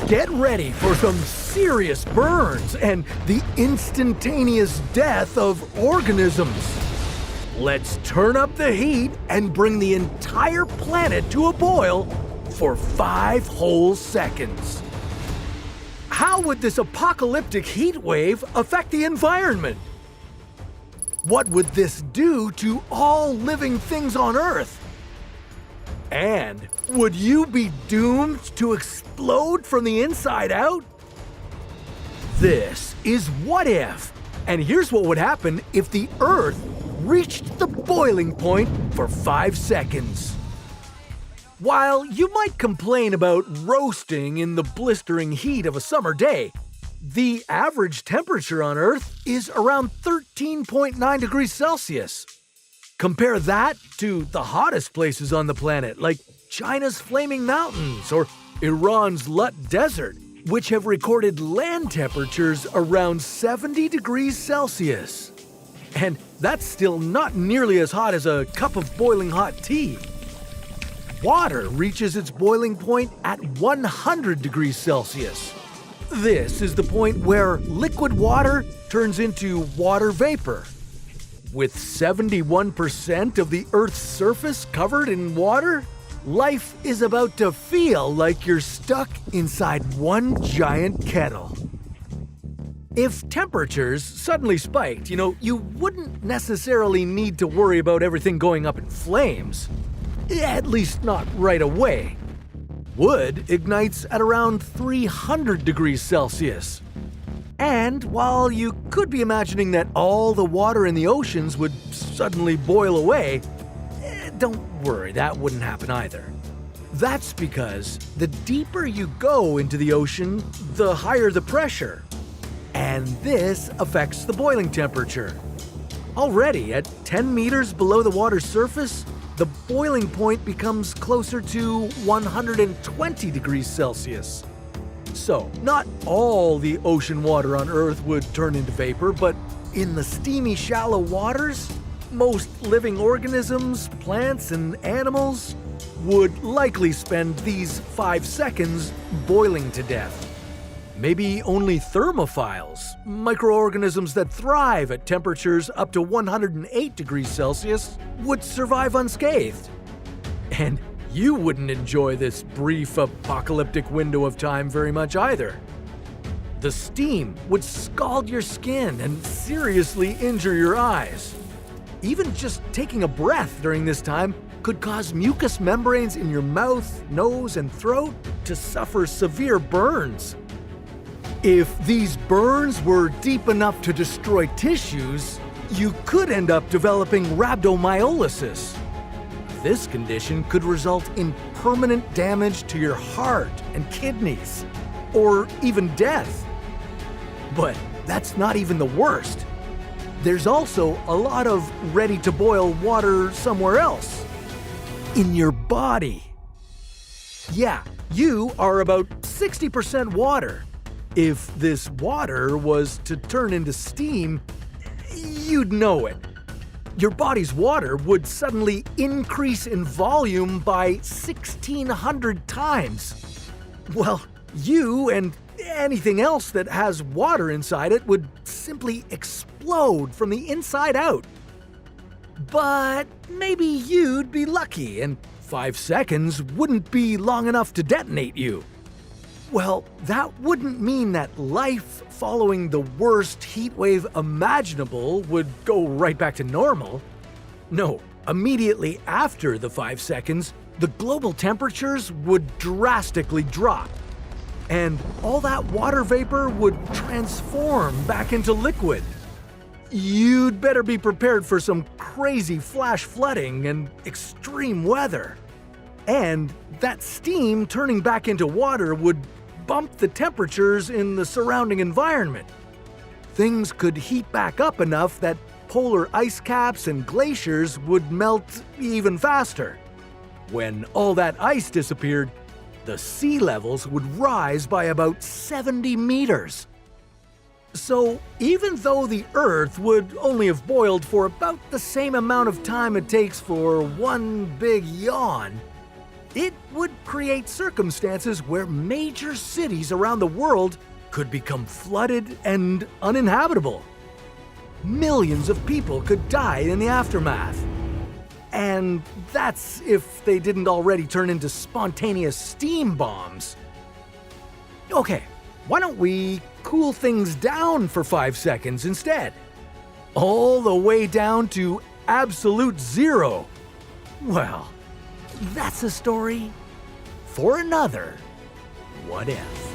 Get ready for some serious burns and the instantaneous death of organisms. Let's turn up the heat and bring the entire planet to a boil for 5 whole seconds. How would this apocalyptic heat wave affect the environment? What would this do to all living things on Earth? And would you be doomed to explode from the inside out? This is What If, and here's what would happen if the Earth reached the boiling point for 5 seconds. While you might complain about roasting in the blistering heat of a summer day, the average temperature on Earth is around 13.9 degrees Celsius. Compare that to the hottest places on the planet, like China's Flaming Mountains or Iran's Lut Desert, which have recorded land temperatures around 70 degrees Celsius. And that's still not nearly as hot as a cup of boiling hot tea. Water reaches its boiling point at 100 degrees Celsius. This is the point where liquid water turns into water vapor. With 71% of the Earth's surface covered in water, life is about to feel like you're stuck inside one giant kettle. If temperatures suddenly spiked, you wouldn't necessarily need to worry about everything going up in flames. At least not right away. Wood ignites at around 300 degrees Celsius. And while you could be imagining that all the water in the oceans would suddenly boil away, don't worry, that wouldn't happen either. That's because the deeper you go into the ocean, the higher the pressure. And this affects the boiling temperature. Already at 10 meters below the water's surface, the boiling point becomes closer to 120 degrees Celsius. So, not all the ocean water on Earth would turn into vapor, but in the steamy, shallow waters, most living organisms, plants, and animals would likely spend these 5 seconds boiling to death. Maybe only thermophiles, microorganisms that thrive at temperatures up to 108 degrees Celsius, would survive unscathed. And you wouldn't enjoy this brief apocalyptic window of time very much either. The steam would scald your skin and seriously injure your eyes. Even just taking a breath during this time could cause mucous membranes in your mouth, nose, and throat to suffer severe burns. If these burns were deep enough to destroy tissues, you could end up developing rhabdomyolysis. This condition could result in permanent damage to your heart and kidneys, or even death. But that's not even the worst. There's also a lot of ready-to-boil water somewhere else. In your body. Yeah, you are about 60% water. If this water was to turn into steam, you'd know it. Your body's water would suddenly increase in volume by 1,600 times. Well, you and anything else that has water inside it would simply explode from the inside out. But maybe you'd be lucky and 5 seconds wouldn't be long enough to detonate you. Well, that wouldn't mean that life following the worst heat wave imaginable would go right back to normal. No, immediately after the 5 seconds, the global temperatures would drastically drop. And all that water vapor would transform back into liquid. You'd better be prepared for some crazy flash flooding and extreme weather. And that steam turning back into water would bump the temperatures in the surrounding environment. Things could heat back up enough that polar ice caps and glaciers would melt even faster. When all that ice disappeared, the sea levels would rise by about 70 meters. So even though the Earth would only have boiled for about the same amount of time it takes for one big yawn, It would create circumstances where major cities around the world could become flooded and uninhabitable. Millions of people could die in the aftermath. And that's if they didn't already turn into spontaneous steam bombs. Okay, why don't we cool things down for 5 seconds instead? All the way down to absolute zero. Well, that's a story for another What If.